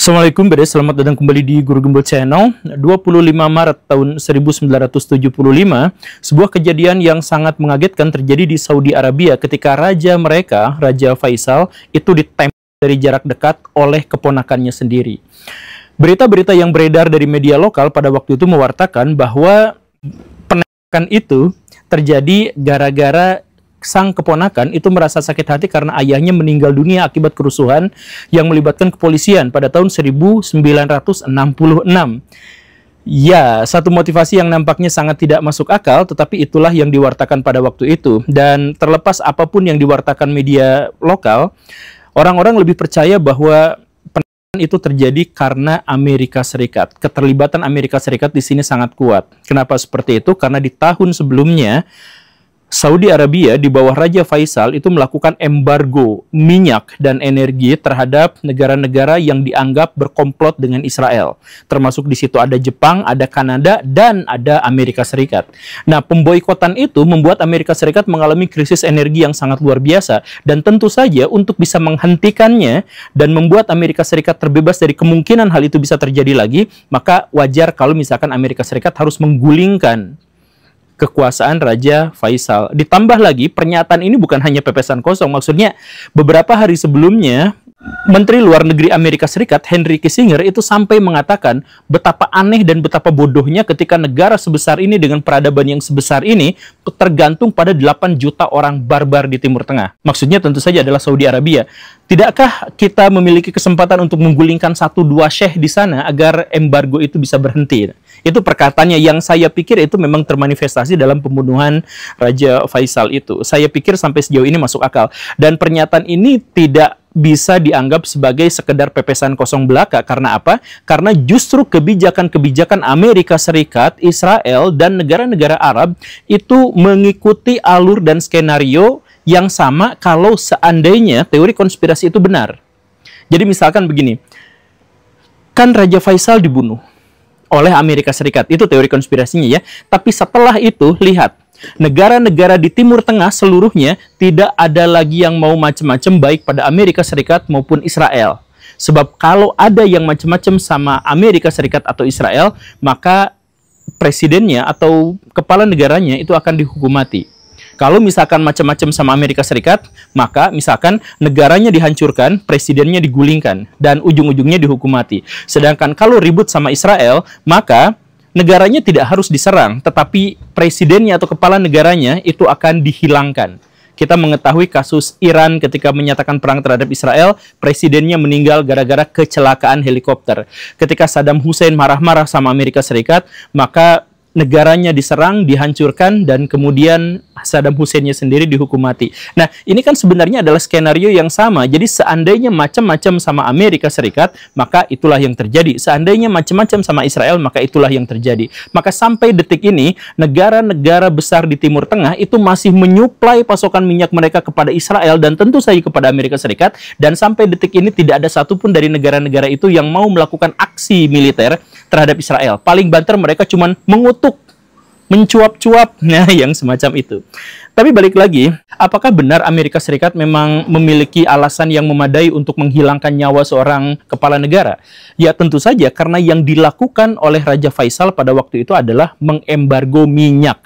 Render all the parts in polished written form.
Assalamualaikum, selamat datang kembali di Guru Gembel Channel. 25 Maret tahun 1975, sebuah kejadian yang sangat mengagetkan terjadi di Saudi Arabia ketika raja mereka, Raja Faisal, itu ditembak dari jarak dekat oleh keponakannya sendiri. Berita-berita yang beredar dari media lokal pada waktu itu mewartakan bahwa penembakan itu terjadi gara-gara sang keponakan itu merasa sakit hati karena ayahnya meninggal dunia akibat kerusuhan yang melibatkan kepolisian pada tahun 1966. Ya, satu motivasi yang nampaknya sangat tidak masuk akal, tetapi itulah yang diwartakan pada waktu itu. Dan terlepas apapun yang diwartakan media lokal, orang-orang lebih percaya bahwa penembakan itu terjadi karena Amerika Serikat. Keterlibatan Amerika Serikat di sini sangat kuat. Kenapa seperti itu? Karena di tahun sebelumnya Saudi Arabia di bawah Raja Faisal itu melakukan embargo minyak dan energi terhadap negara-negara yang dianggap berkomplot dengan Israel. Termasuk di situ ada Jepang, ada Kanada, dan ada Amerika Serikat. Nah, pemboikotan itu membuat Amerika Serikat mengalami krisis energi yang sangat luar biasa. Dan tentu saja untuk bisa menghentikannya dan membuat Amerika Serikat terbebas dari kemungkinan hal itu bisa terjadi lagi, maka wajar kalau misalkan Amerika Serikat harus menggulingkan kekuasaan Raja Faisal. Ditambah lagi, pernyataan ini bukan hanya pepesan kosong. Maksudnya, beberapa hari sebelumnya, Menteri Luar Negeri Amerika Serikat, Henry Kissinger, itu sampai mengatakan betapa aneh dan betapa bodohnya ketika negara sebesar ini dengan peradaban yang sebesar ini tergantung pada 8 juta orang barbar di Timur Tengah. Maksudnya tentu saja adalah Saudi Arabia. Tidakkah kita memiliki kesempatan untuk menggulingkan 1-2 syekh di sana agar embargo itu bisa berhenti? Itu perkataannya yang saya pikir itu memang termanifestasi dalam pembunuhan Raja Faisal itu. Saya pikir sampai sejauh ini masuk akal. Dan pernyataan ini tidak bisa dianggap sebagai sekedar pepesan kosong belaka. Karena apa? Karena justru kebijakan-kebijakan Amerika Serikat, Israel, dan negara-negara Arab itu mengikuti alur dan skenario yang sama kalau seandainya teori konspirasi itu benar. Jadi misalkan begini, kan Raja Faisal dibunuh oleh Amerika Serikat. Itu teori konspirasinya ya. Tapi setelah itu, lihat, negara-negara di Timur Tengah seluruhnya tidak ada lagi yang mau macam-macam baik pada Amerika Serikat maupun Israel. Sebab kalau ada yang macam-macam sama Amerika Serikat atau Israel, maka presidennya atau kepala negaranya itu akan dihukum mati. Kalau misalkan macam-macam sama Amerika Serikat, maka misalkan negaranya dihancurkan, presidennya digulingkan, dan ujung-ujungnya dihukum mati. Sedangkan kalau ribut sama Israel, maka negaranya tidak harus diserang, tetapi presidennya atau kepala negaranya itu akan dihilangkan. Kita mengetahui kasus Iran ketika menyatakan perang terhadap Israel, presidennya meninggal gara-gara kecelakaan helikopter. Ketika Saddam Hussein marah-marah sama Amerika Serikat, maka negaranya diserang, dihancurkan, dan kemudian Saddam Hussein-nya sendiri dihukum mati. Nah, ini kan sebenarnya adalah skenario yang sama. Jadi seandainya macam-macam sama Amerika Serikat, maka itulah yang terjadi. Seandainya macam-macam sama Israel, maka itulah yang terjadi. Maka sampai detik ini, negara-negara besar di Timur Tengah itu masih menyuplai pasokan minyak mereka kepada Israel dan tentu saja kepada Amerika Serikat. Dan sampai detik ini tidak ada satupun dari negara-negara itu yang mau melakukan aksi militer terhadap Israel. Paling banter mereka cuma mengutuk, mencuap-cuap, nah yang semacam itu. Tapi balik lagi, apakah benar Amerika Serikat memang memiliki alasan yang memadai untuk menghilangkan nyawa seorang kepala negara? Ya tentu saja, karena yang dilakukan oleh Raja Faisal pada waktu itu adalah mengembargo minyak.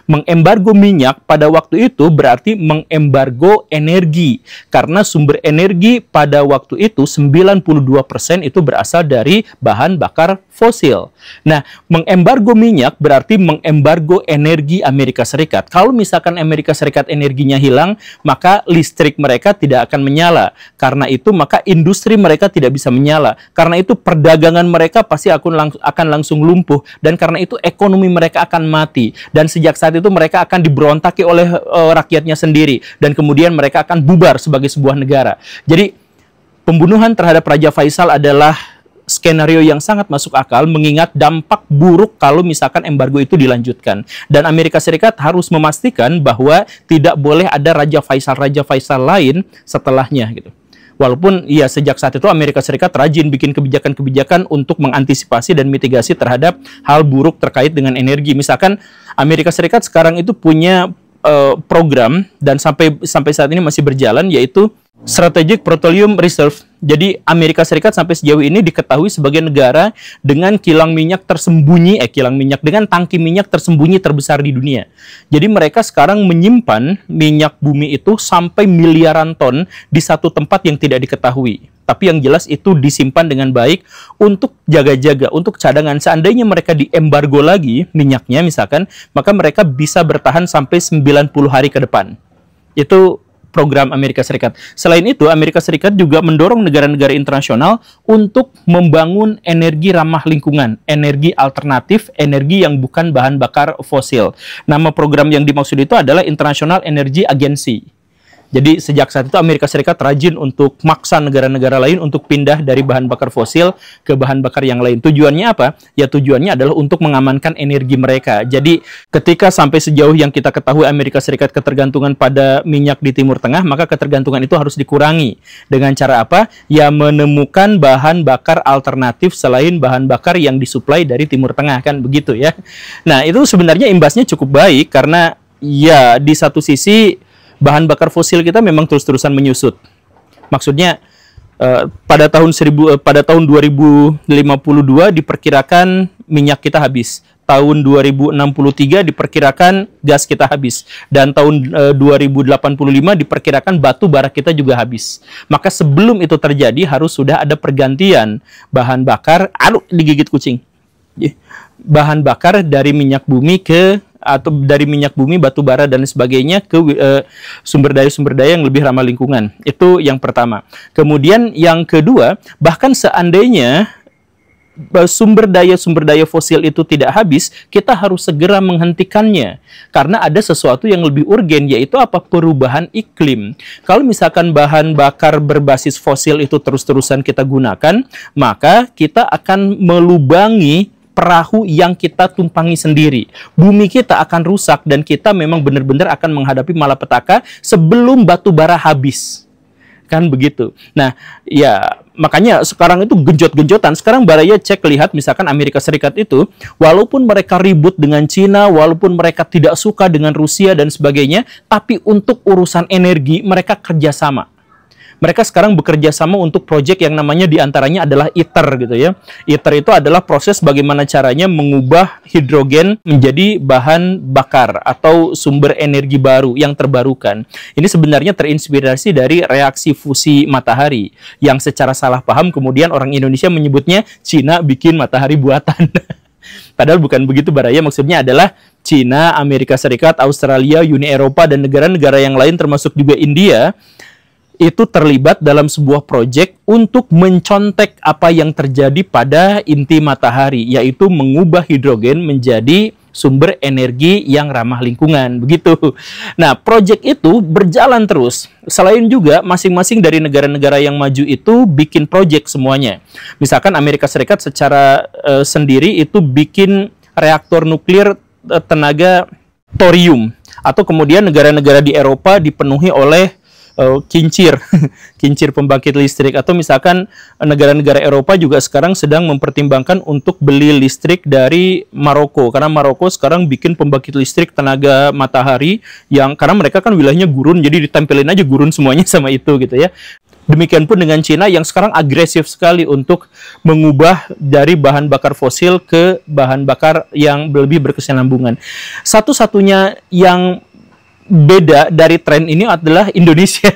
Mengembargo minyak pada waktu itu berarti mengembargo energi. Karena sumber energi pada waktu itu 92% itu berasal dari bahan bakar fosil. Nah, mengembargo minyak berarti mengembargo energi Amerika Serikat. Kalau misalkan Amerika Serikat energinya hilang, maka listrik mereka tidak akan menyala. Karena itu, maka industri mereka tidak bisa menyala. Karena itu, perdagangan mereka pasti akan langsung lumpuh. Dan karena itu, ekonomi mereka akan mati. Dan sejak saat itu mereka akan diberontaki oleh rakyatnya sendiri. Dan kemudian mereka akan bubar sebagai sebuah negara. Jadi, pembunuhan terhadap Raja Faisal adalah skenario yang sangat masuk akal mengingat dampak buruk kalau misalkan embargo itu dilanjutkan. Dan Amerika Serikat harus memastikan bahwa tidak boleh ada Raja Faisal lain setelahnya gitu. Walaupun ya sejak saat itu Amerika Serikat rajin bikin kebijakan-kebijakan untuk mengantisipasi dan mitigasi terhadap hal buruk terkait dengan energi. Misalkan Amerika Serikat sekarang itu punya program dan sampai saat ini masih berjalan, yaitu Strategic Petroleum Reserve. Jadi Amerika Serikat sampai sejauh ini diketahui sebagai negara dengan kilang minyak tersembunyi, dengan tangki minyak tersembunyi terbesar di dunia. Jadi mereka sekarang menyimpan minyak bumi itu sampai miliaran ton di satu tempat yang tidak diketahui. Tapi yang jelas itu disimpan dengan baik untuk jaga-jaga, untuk cadangan. Seandainya mereka diembargo lagi minyaknya misalkan, maka mereka bisa bertahan sampai 90 hari ke depan. Itu program Amerika Serikat. Selain itu, Amerika Serikat juga mendorong negara-negara internasional untuk membangun energi ramah lingkungan, energi alternatif, energi yang bukan bahan bakar fosil. Nama program yang dimaksud itu adalah International Energy Agency. Jadi sejak saat itu Amerika Serikat rajin untuk maksa negara-negara lain untuk pindah dari bahan bakar fosil ke bahan bakar yang lain. Tujuannya apa? Ya tujuannya adalah untuk mengamankan energi mereka. Jadi ketika sampai sejauh yang kita ketahui Amerika Serikat ketergantungan pada minyak di Timur Tengah, maka ketergantungan itu harus dikurangi. Dengan cara apa? Ya menemukan bahan bakar alternatif selain bahan bakar yang disuplai dari Timur Tengah, kan begitu ya. Nah itu sebenarnya imbasnya cukup baik karena ya di satu sisi bahan bakar fosil kita memang terus-terusan menyusut. Maksudnya pada tahun 2052 diperkirakan minyak kita habis. Tahun 2063 diperkirakan gas kita habis. Dan tahun 2085 diperkirakan batu bara kita juga habis. Maka sebelum itu terjadi harus sudah ada pergantian bahan bakar, digigit kucing. Bahan bakar dari minyak bumi atau dari minyak bumi, batu bara dan sebagainya ke sumber daya yang lebih ramah lingkungan. Itu yang pertama. Kemudian yang kedua, bahkan seandainya sumber daya fosil itu tidak habis, kita harus segera menghentikannya karena ada sesuatu yang lebih urgen, yaitu apa? Perubahan iklim. Kalau misalkan bahan bakar berbasis fosil itu terus-terusan kita gunakan, maka kita akan melubangi perahu yang kita tumpangi sendiri. Bumi kita akan rusak dan kita memang benar-benar akan menghadapi malapetaka sebelum batu bara habis. Kan begitu. Nah, ya makanya sekarang itu genjot-genjotan. Sekarang Baraya cek lihat misalkan Amerika Serikat itu, walaupun mereka ribut dengan Cina, walaupun mereka tidak suka dengan Rusia dan sebagainya, tapi untuk urusan energi mereka kerjasama. Mereka sekarang bekerja sama untuk proyek yang namanya diantaranya adalah ITER gitu ya. ITER itu adalah proses bagaimana caranya mengubah hidrogen menjadi bahan bakar atau sumber energi baru yang terbarukan. Ini sebenarnya terinspirasi dari reaksi fusi matahari yang secara salah paham kemudian orang Indonesia menyebutnya Cina bikin matahari buatan. Padahal bukan begitu Baraya, maksudnya adalah Cina, Amerika Serikat, Australia, Uni Eropa dan negara-negara yang lain termasuk juga India itu terlibat dalam sebuah proyek untuk mencontek apa yang terjadi pada inti matahari, yaitu mengubah hidrogen menjadi sumber energi yang ramah lingkungan, begitu. Nah, proyek itu berjalan terus. Selain juga masing-masing dari negara-negara yang maju itu bikin proyek semuanya. Misalkan Amerika Serikat secara sendiri itu bikin reaktor nuklir tenaga thorium, atau kemudian negara-negara di Eropa dipenuhi oleh kincir pembangkit listrik, atau misalkan negara-negara Eropa juga sekarang sedang mempertimbangkan untuk beli listrik dari Maroko, karena Maroko sekarang bikin pembangkit listrik tenaga matahari yang karena mereka kan wilayahnya gurun, jadi ditempelin aja gurun semuanya sama itu gitu ya. Demikian pun dengan Cina yang sekarang agresif sekali untuk mengubah dari bahan bakar fosil ke bahan bakar yang lebih berkesinambungan. Satu-satunya yang beda dari tren ini adalah Indonesia.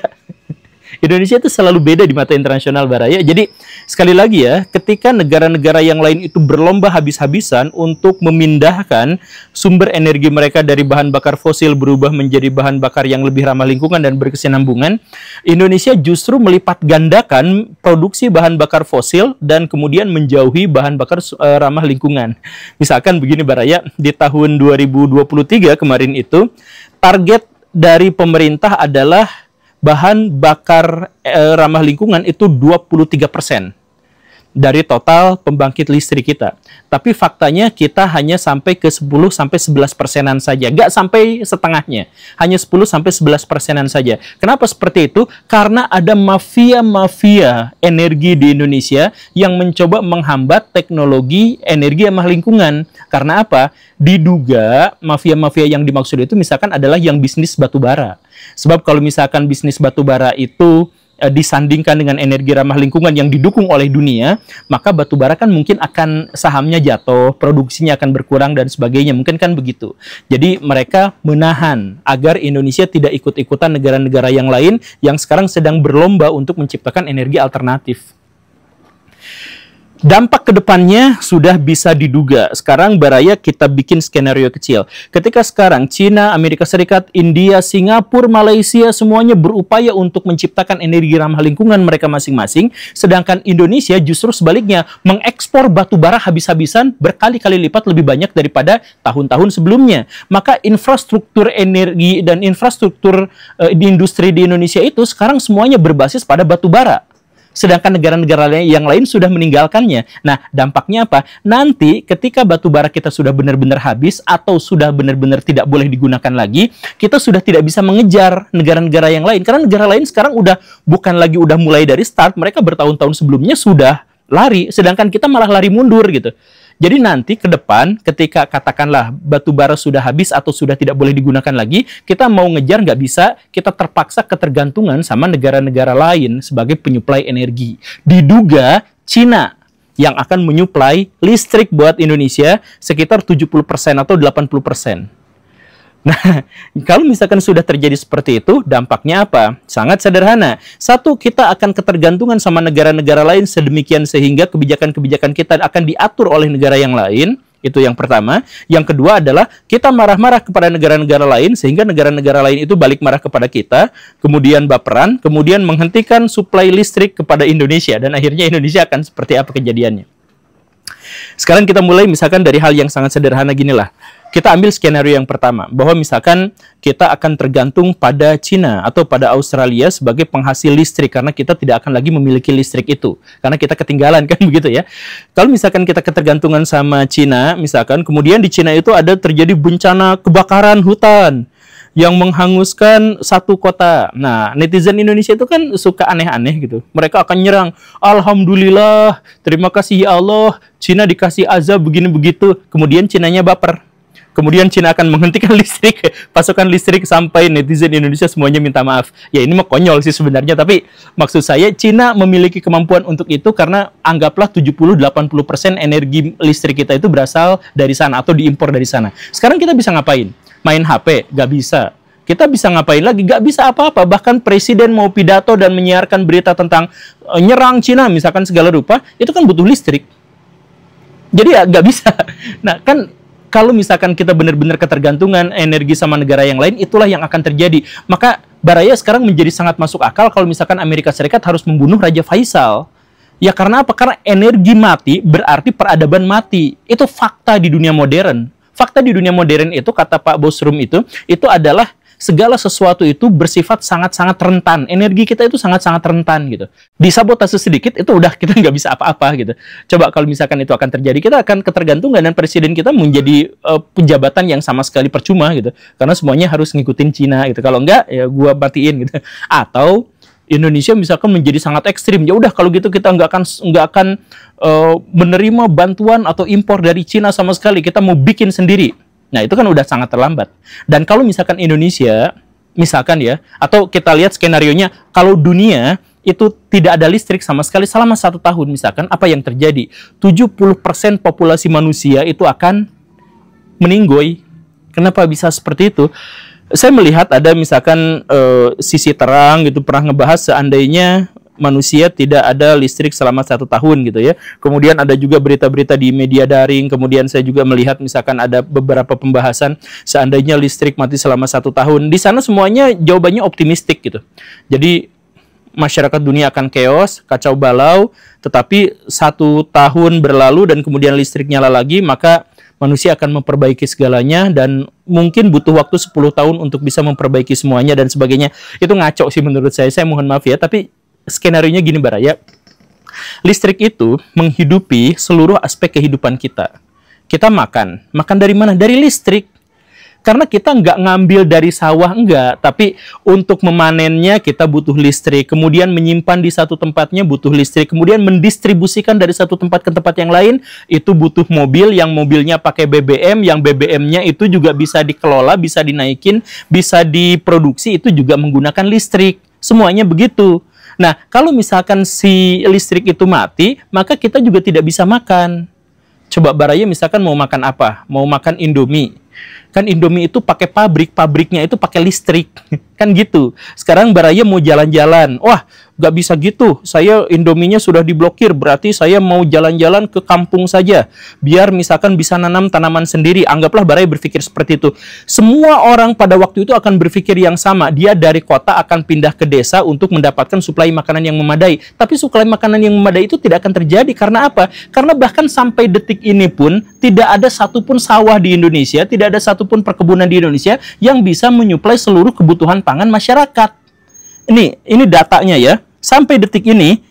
Indonesia itu selalu beda di mata internasional Baraya. Jadi sekali lagi ya, ketika negara-negara yang lain itu berlomba habis-habisan untuk memindahkan sumber energi mereka dari bahan bakar fosil berubah menjadi bahan bakar yang lebih ramah lingkungan dan berkesinambungan, Indonesia justru melipat gandakan produksi bahan bakar fosil dan kemudian menjauhi bahan bakar ramah lingkungan. Misalkan begini Baraya, di tahun 2023 kemarin itu target dari pemerintah adalah bahan bakar ramah lingkungan itu 23% dari total pembangkit listrik kita. Tapi faktanya kita hanya sampai ke 10-11%-an saja. Nggak sampai setengahnya. Hanya 10-11%-an saja. Kenapa seperti itu? Karena ada mafia-mafia energi di Indonesia yang mencoba menghambat teknologi energi ramah lingkungan. Karena apa? Diduga mafia-mafia yang dimaksud itu misalkan adalah yang bisnis batu bara. Sebab kalau misalkan bisnis batu bara itu disandingkan dengan energi ramah lingkungan yang didukung oleh dunia, maka batu bara kan mungkin akan sahamnya jatuh, produksinya akan berkurang dan sebagainya. Mungkin kan begitu. Jadi mereka menahan agar Indonesia tidak ikut-ikutan negara-negara yang lain yang sekarang sedang berlomba untuk menciptakan energi alternatif. Dampak kedepannya sudah bisa diduga. Sekarang Baraya kita bikin skenario kecil. Ketika sekarang Cina, Amerika Serikat, India, Singapura, Malaysia semuanya berupaya untuk menciptakan energi ramah lingkungan mereka masing-masing, sedangkan Indonesia justru sebaliknya mengekspor batu bara habis-habisan berkali-kali lipat lebih banyak daripada tahun-tahun sebelumnya. Maka infrastruktur energi dan infrastruktur di industri di Indonesia itu sekarang semuanya berbasis pada batu bara. Sedangkan negara-negara yang lain sudah meninggalkannya. Nah, dampaknya apa? Nanti ketika batu bara kita sudah benar-benar habis atau sudah benar-benar tidak boleh digunakan lagi, kita sudah tidak bisa mengejar negara-negara yang lain. Karena negara lain sekarang bukan lagi mulai dari start, mereka bertahun-tahun sebelumnya sudah lari, sedangkan kita malah lari mundur gitu. Jadi nanti ke depan ketika katakanlah batu bara sudah habis atau sudah tidak boleh digunakan lagi, kita mau ngejar nggak bisa, kita terpaksa ketergantungan sama negara-negara lain sebagai penyuplai energi. Diduga Cina yang akan menyuplai listrik buat Indonesia sekitar 70% atau 80%. Nah, kalau misalkan sudah terjadi seperti itu, dampaknya apa? Sangat sederhana. Satu, kita akan ketergantungan sama negara-negara lain sedemikian sehingga kebijakan-kebijakan kita akan diatur oleh negara yang lain. Itu yang pertama. Yang kedua adalah kita marah-marah kepada negara-negara lain sehingga negara-negara lain itu balik marah kepada kita, kemudian baperan, kemudian menghentikan suplai listrik kepada Indonesia, dan akhirnya Indonesia akan seperti apa kejadiannya. Sekarang kita mulai misalkan dari hal yang sangat sederhana ginilah. Kita ambil skenario yang pertama, bahwa misalkan kita akan tergantung pada Cina atau pada Australia sebagai penghasil listrik, karena kita tidak akan lagi memiliki listrik itu, karena kita ketinggalan kan begitu ya. Kalau misalkan kita ketergantungan sama Cina, misalkan kemudian di Cina itu ada terjadi bencana kebakaran hutan yang menghanguskan satu kota. Nah, netizen Indonesia itu kan suka aneh-aneh gitu. Mereka akan nyerang, alhamdulillah, terima kasih ya Allah, Cina dikasih azab begini-begitu. Kemudian Cinanya baper. Kemudian Cina akan menghentikan listrik, pasokan listrik sampai netizen Indonesia semuanya minta maaf. Ya ini mah konyol sih sebenarnya, tapi maksud saya Cina memiliki kemampuan untuk itu karena anggaplah 70-80% energi listrik kita itu berasal dari sana atau diimpor dari sana. Sekarang kita bisa ngapain? Main HP? Gak bisa. Kita bisa ngapain lagi? Gak bisa apa-apa. Bahkan presiden mau pidato dan menyiarkan berita tentang nyerang Cina misalkan segala rupa, itu kan butuh listrik. Jadi ya gak bisa. Nah kan kalau misalkan kita benar-benar ketergantungan energi sama negara yang lain, itulah yang akan terjadi. Maka Baraya sekarang menjadi sangat masuk akal kalau misalkan Amerika Serikat harus membunuh Raja Faisal. Ya karena apa? Karena energi mati berarti peradaban mati. Itu fakta di dunia modern. Fakta di dunia modern itu, kata Pak Bosrum itu adalah segala sesuatu itu bersifat sangat-sangat rentan. Energi kita itu sangat-sangat rentan gitu. Disabotase sedikit itu udah kita nggak bisa apa-apa gitu. Coba kalau misalkan itu akan terjadi, kita akan ketergantungan dan presiden kita menjadi penjabatan yang sama sekali percuma gitu. Karena semuanya harus ngikutin Cina gitu. Kalau enggak ya gua matiin gitu. Atau Indonesia misalkan menjadi sangat ekstrim. Ya udah kalau gitu kita nggak akan menerima bantuan atau impor dari Cina sama sekali. Kita mau bikin sendiri. Nah, itu kan udah sangat terlambat. Dan kalau misalkan Indonesia, misalkan ya, atau kita lihat skenarionya, kalau dunia itu tidak ada listrik sama sekali selama 1 tahun, misalkan, apa yang terjadi? 70% populasi manusia itu akan meninggoy. Kenapa bisa seperti itu? Saya melihat ada misalkan sisi terang gitu, pernah ngebahas seandainya manusia tidak ada listrik selama 1 tahun gitu ya. Kemudian ada juga berita-berita di media daring. Kemudian saya juga melihat misalkan ada beberapa pembahasan seandainya listrik mati selama 1 tahun. Di sana semuanya jawabannya optimistik gitu. Jadi masyarakat dunia akan chaos, kacau balau. Tetapi 1 tahun berlalu dan kemudian listrik nyala lagi, maka manusia akan memperbaiki segalanya dan mungkin butuh waktu 10 tahun untuk bisa memperbaiki semuanya dan sebagainya. Itu ngaco sih menurut saya. Saya mohon maaf ya, tapi skenarionya gini Baraya, listrik itu menghidupi seluruh aspek kehidupan kita. Kita makan dari mana? Dari listrik. Karena kita nggak ngambil dari sawah, enggak, tapi untuk memanennya kita butuh listrik, kemudian menyimpan di satu tempatnya butuh listrik, kemudian mendistribusikan dari satu tempat ke tempat yang lain, itu butuh mobil, yang mobilnya pakai BBM, yang BBM-nya itu juga bisa dikelola, bisa dinaikin, bisa diproduksi, itu juga menggunakan listrik. Semuanya begitu. Nah, kalau misalkan si listrik itu mati, maka kita juga tidak bisa makan. Coba Baraya misalkan mau makan apa? Mau makan Indomie. Kan Indomie itu pakai pabrik, pabriknya itu pakai listrik. Kan gitu. Sekarang Baraya mau jalan-jalan. Wah, nggak bisa gitu. Saya Indominya sudah diblokir, berarti saya mau jalan-jalan ke kampung saja. Biar misalkan bisa nanam tanaman sendiri. Anggaplah Baraya berpikir seperti itu. Semua orang pada waktu itu akan berpikir yang sama. Dia dari kota akan pindah ke desa untuk mendapatkan suplai makanan yang memadai. Tapi suplai makanan yang memadai itu tidak akan terjadi. Karena apa? Karena bahkan sampai detik ini pun tidak ada satupun sawah di Indonesia, tidak ada satupun perkebunan di Indonesia yang bisa menyuplai seluruh kebutuhan pangan masyarakat. Ini datanya ya. Sampai detik ini,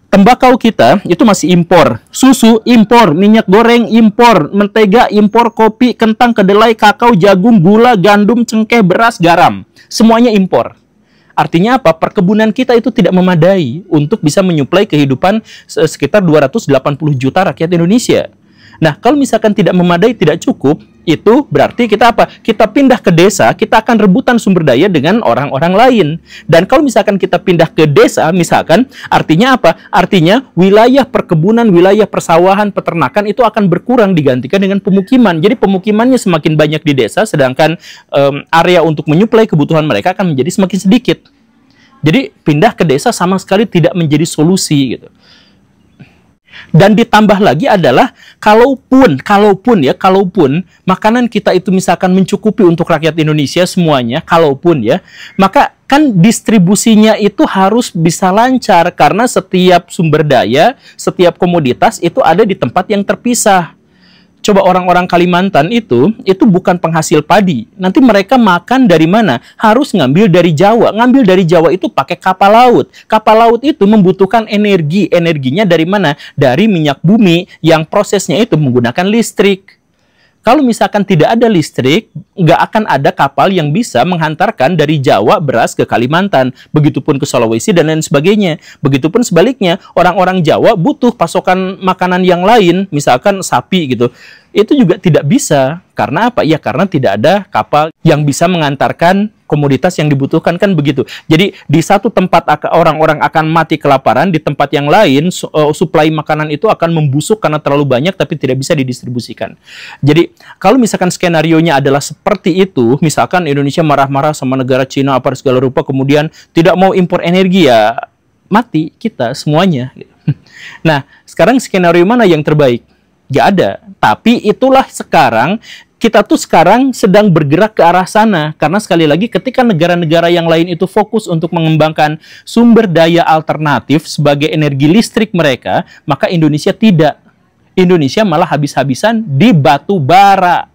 tembakau kita itu masih impor. Susu impor, minyak goreng impor, mentega impor, kopi, kentang, kedelai, kakao, jagung, gula, gandum, cengkeh, beras, garam. Semuanya impor. Artinya apa? Perkebunan kita itu tidak memadai untuk bisa menyuplai kehidupan sekitar 280 juta rakyat Indonesia. Nah, kalau misalkan tidak memadai, tidak cukup, itu berarti kita apa? Kita pindah ke desa, kita akan rebutan sumber daya dengan orang-orang lain. Dan kalau misalkan kita pindah ke desa, misalkan, artinya apa? Artinya wilayah perkebunan, wilayah persawahan, peternakan itu akan berkurang digantikan dengan pemukiman. Jadi pemukimannya semakin banyak di desa, sedangkan area untuk menyuplai kebutuhan mereka akan menjadi semakin sedikit. Jadi pindah ke desa sama sekali tidak menjadi solusi gitu. Dan ditambah lagi adalah kalaupun makanan kita itu misalkan mencukupi untuk rakyat Indonesia semuanya, kalaupun ya, maka kan distribusinya itu harus bisa lancar karena setiap sumber daya, setiap komoditas itu ada di tempat yang terpisah. Coba orang-orang Kalimantan itu bukan penghasil padi. Nanti mereka makan dari mana? Harus ngambil dari Jawa. Ngambil dari Jawa itu pakai kapal laut. Kapal laut itu membutuhkan energi. Energinya dari mana? Dari minyak bumi yang prosesnya itu menggunakan listrik. Kalau misalkan tidak ada listrik, nggak akan ada kapal yang bisa menghantarkan dari Jawa beras ke Kalimantan. Begitupun ke Sulawesi dan lain sebagainya. Begitupun sebaliknya, orang-orang Jawa butuh pasokan makanan yang lain, misalkan sapi gitu. Itu juga tidak bisa. Karena apa? Ya karena tidak ada kapal yang bisa mengantarkan komoditas yang dibutuhkan, kan begitu. Jadi di satu tempat orang-orang akan mati kelaparan, di tempat yang lain suplai makanan itu akan membusuk karena terlalu banyak tapi tidak bisa didistribusikan. Jadi kalau misalkan skenarionya adalah seperti itu, misalkan Indonesia marah-marah sama negara Cina apa segala rupa, kemudian tidak mau impor energi, ya mati kita semuanya. Nah, sekarang skenario mana yang terbaik? Gak ada. Tapi itulah sekarang, kita tuh sekarang sedang bergerak ke arah sana. Karena sekali lagi ketika negara-negara yang lain itu fokus untuk mengembangkan sumber daya alternatif sebagai energi listrik mereka, maka Indonesia tidak. Indonesia malah habis-habisan di batu bara.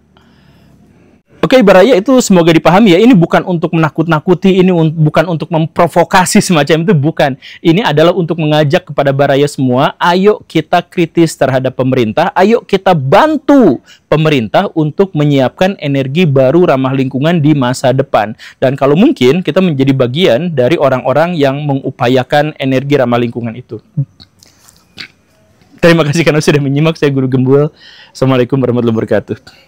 Oke, Baraya, itu semoga dipahami ya. Ini bukan untuk menakut-nakuti, ini bukan untuk memprovokasi semacam itu, bukan. Ini adalah untuk mengajak kepada Baraya semua, ayo kita kritis terhadap pemerintah, ayo kita bantu pemerintah untuk menyiapkan energi baru ramah lingkungan di masa depan. Dan kalau mungkin kita menjadi bagian dari orang-orang yang mengupayakan energi ramah lingkungan itu. Terima kasih karena sudah menyimak. Saya Guru Gembul. Assalamualaikum warahmatullahi wabarakatuh.